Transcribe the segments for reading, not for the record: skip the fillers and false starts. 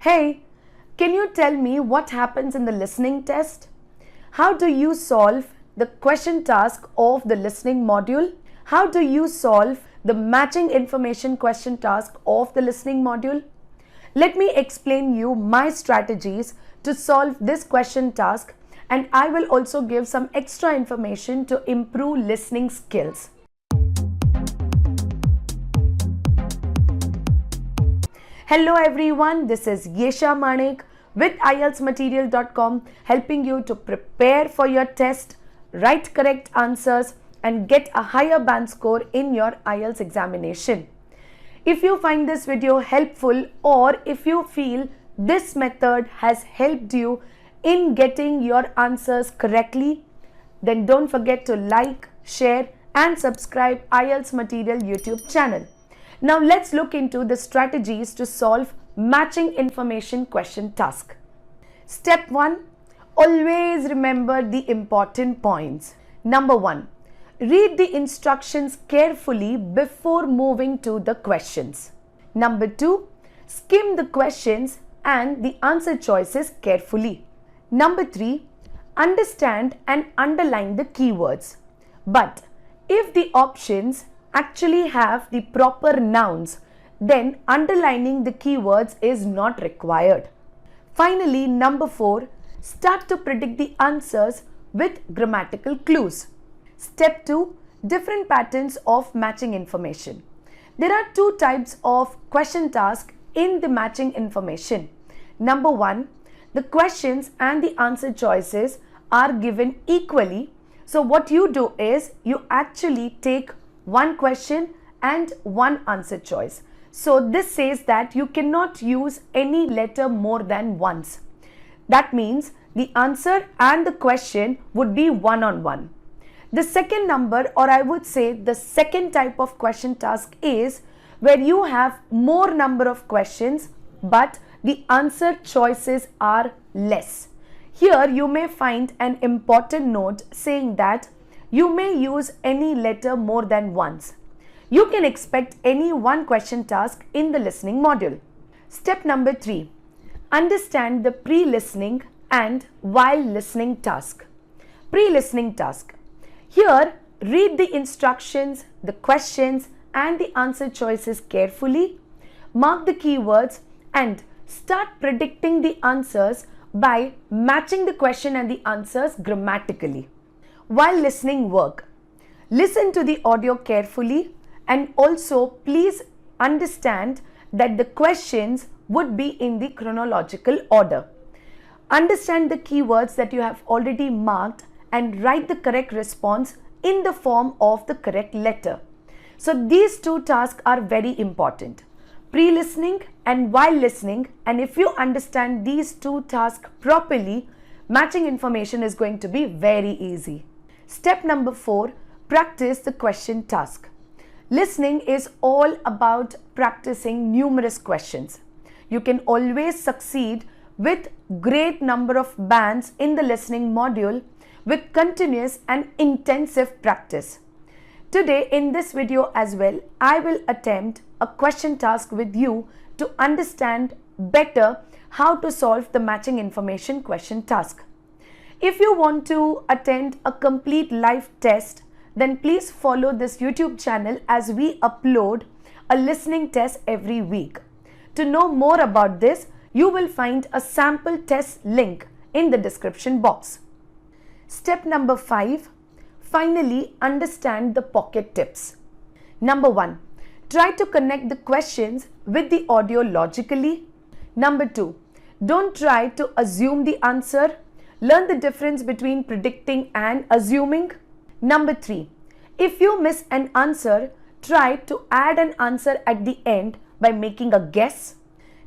Hey, can you tell me what happens in the listening test? How do you solve the question task of the listening module? How do you solve the matching information question task of the listening module? Let me explain you my strategies to solve this question task, and I will also give some extra information to improve listening skills. Hello everyone, this is Yesha Manik with IELTSmaterial.com, helping you to prepare for your test, write correct answers and get a higher band score in your IELTS examination. If you find this video helpful, or if you feel this method has helped you in getting your answers correctly, then don't forget to like, share and subscribe IELTS Material YouTube channel. Now let's look into the strategies to solve matching information question task. Step 1. Always remember the important points. Number 1. Read the instructions carefully before moving to the questions. Number 2. Skim the questions and the answer choices carefully. Number 3. Understand and underline the keywords. But if the options actually have the proper nouns, then underlining the keywords is not required. Finally, number 4, start to predict the answers with grammatical clues. Step 2, different patterns of matching information. There are two types of question task in the matching information. Number 1, the questions and the answer choices are given equally. So what you do is you actually take one question and one answer choice. So this says that you cannot use any letter more than once. That means the answer and the question would be one-on-one. The second number, or I would say the second type of question task, is where you have more number of questions but the answer choices are less. Here you may find an important note saying that you may use any letter more than once. You can expect any one question task in the listening module. Step number 3. Understand the pre-listening and while listening task. Pre-listening task. Here, read the instructions, the questions and the answer choices carefully. Mark the keywords and start predicting the answers by matching the question and the answers grammatically. While listening work, listen to the audio carefully and also please understand that the questions would be in the chronological order. Understand the keywords that you have already marked and write the correct response in the form of the correct letter. So these two tasks are very important. Pre-listening and while listening, and if you understand these two tasks properly, matching information is going to be very easy. Step number 4, practice the question task. Listening is all about practicing numerous questions. You can always succeed with great number of bands in the listening module with continuous and intensive practice. Today in this video as well, I will attempt a question task with you to understand better how to solve the matching information question task. If you want to attend a complete live test, then please follow this YouTube channel as we upload a listening test every week. To know more about this, you will find a sample test link in the description box. Step number 5, finally understand the pocket tips. Number 1, try to connect the questions with the audio logically. Number 2, don't try to assume the answer. Learn the difference between predicting and assuming. Number 3, if you miss an answer, try to add an answer at the end by making a guess.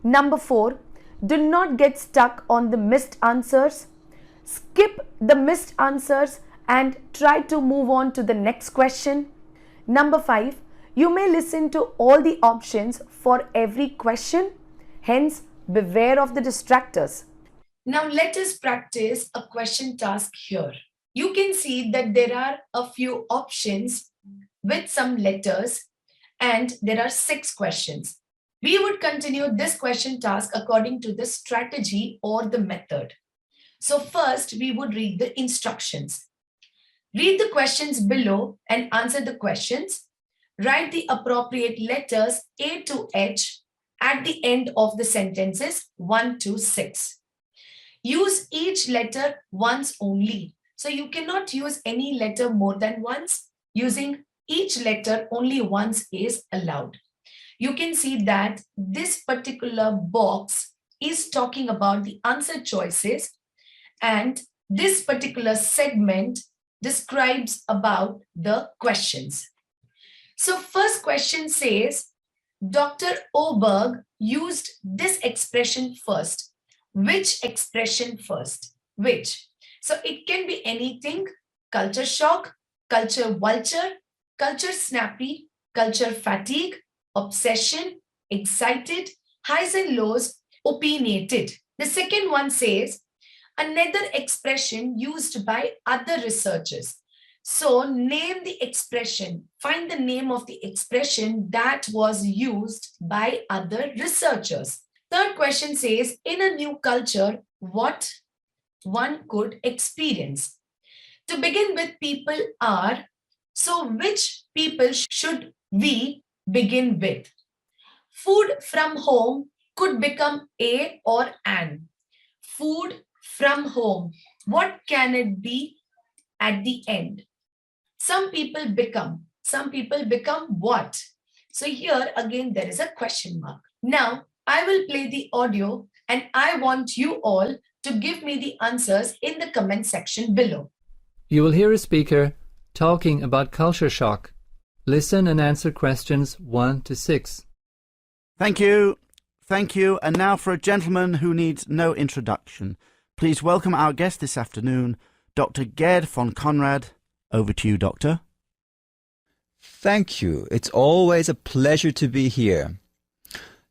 Number 4, do not get stuck on the missed answers. Skip the missed answers and try to move on to the next question. Number 5, you may listen to all the options for every question. Hence, beware of the distractors. Now let us practice a question task here. You can see that there are a few options with some letters and there are 6 questions. We would continue this question task according to the strategy or the method. So first, we would read the instructions. Read the questions below and answer the questions. Write the appropriate letters A to H at the end of the sentences 1 to 6. Use each letter once only. So you cannot use any letter more than once. Using each letter only once is allowed. You can see that this particular box is talking about the answer choices, and this particular segment describes about the questions. So first question says, Dr. Oberg used this expression first. Which expression first? Which? So it can be anything: culture shock, culture vulture, culture snappy, culture fatigue, obsession, excited, highs and lows, opinionated. The second one says, another expression used by other researchers. So name the expression, find the name of the expression that was used by other researchers. Third question says, in a new culture, what one could experience? To begin with, people are, so which people should we begin with? Food from home could become a or an. Food from home. What can it be at the end? Some people become. Some people become what? So here again, there is a question mark. Now, I will play the audio and I want you all to give me the answers in the comment section below. You will hear a speaker talking about culture shock. Listen and answer questions 1 to 6. Thank you. Thank you. And now for a gentleman who needs no introduction. Please welcome our guest this afternoon, Dr. Gerd von Conrad. Over to you, Doctor. Thank you. It's always a pleasure to be here.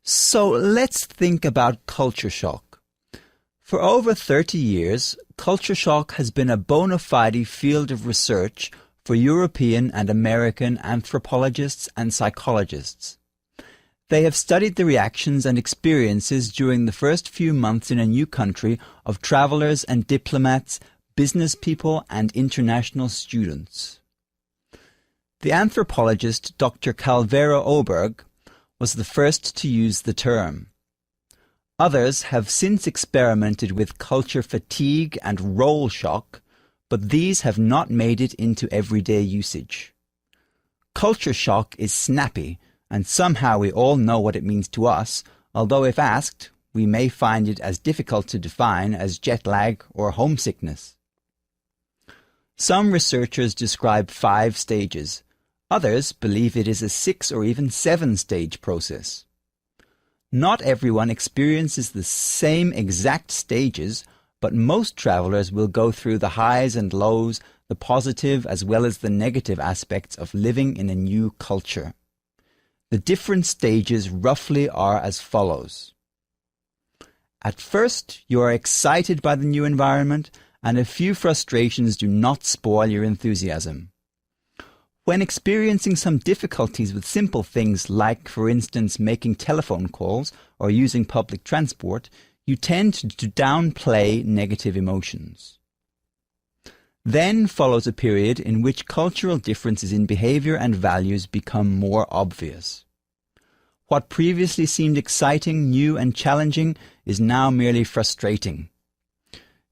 So let's think about culture shock. For over 30 years, culture shock has been a bona fide field of research for European and American anthropologists and psychologists. They have studied the reactions and experiences during the first few months in a new country of travelers and diplomats, business people and international students. The anthropologist Dr. Calvera Oberg was the first to use the term. Others have since experimented with culture fatigue and role shock, but these have not made it into everyday usage. Culture shock is snappy, and somehow we all know what it means to us, although if asked, we may find it as difficult to define as jet lag or homesickness. Some researchers describe 5 stages. Others believe it is a 6 or even 7-stage process. Not everyone experiences the same exact stages, but most travelers will go through the highs and lows, the positive as well as the negative aspects of living in a new culture. The different stages roughly are as follows. At first, you are excited by the new environment, and a few frustrations do not spoil your enthusiasm. When experiencing some difficulties with simple things like, for instance, making telephone calls or using public transport, you tend to downplay negative emotions. Then follows a period in which cultural differences in behavior and values become more obvious. What previously seemed exciting, new and challenging is now merely frustrating.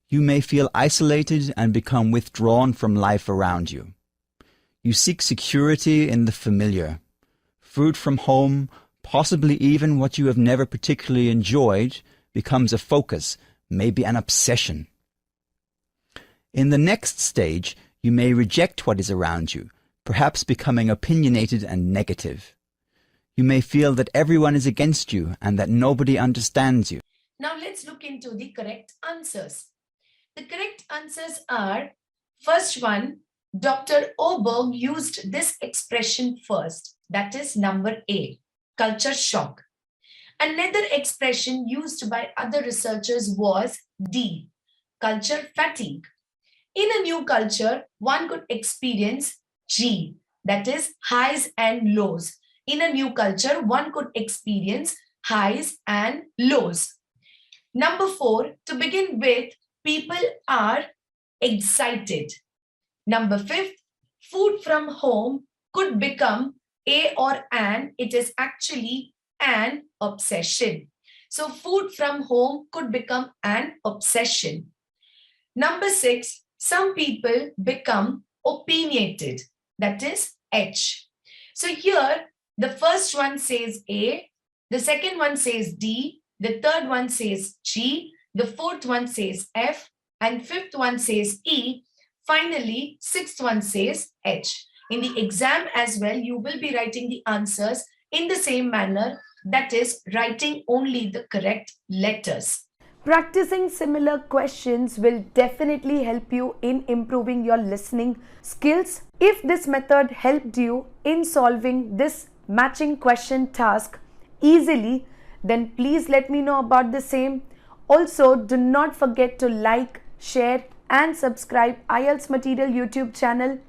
You may feel isolated and become withdrawn from life around you. You seek security in the familiar. Food from home, possibly even what you have never particularly enjoyed, becomes a focus, maybe an obsession. In the next stage, you may reject what is around you, perhaps becoming opinionated and negative. You may feel that everyone is against you and that nobody understands you. Now let's look into the correct answers. The correct answers are, first one, Dr. Oberg used this expression first. That is number A, culture shock. Another expression used by other researchers was D, culture fatigue. In a new culture, one could experience G, that is highs and lows. In a new culture, one could experience highs and lows. Number 4, to begin with, people are excited. Number 5, food from home could become a or an. It is actually an obsession. So food from home could become an obsession. Number 6, some people become opinionated. That is H. So here, the first one says A, the second one says D, the third one says G, the fourth one says F, and fifth one says E. Finally, sixth one says H. In the exam as well, you will be writing the answers in the same manner, that is, writing only the correct letters. Practicing similar questions will definitely help you in improving your listening skills. If this method helped you in solving this matching question task easily, then please let me know about the same. Also, do not forget to like, share, and subscribe IELTS Material YouTube channel.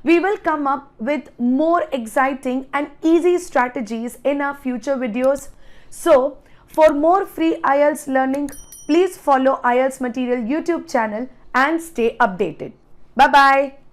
We will come up with more exciting and easy strategies in our future videos. So, for more free IELTS learning, please follow IELTS Material YouTube channel and stay updated. Bye-bye.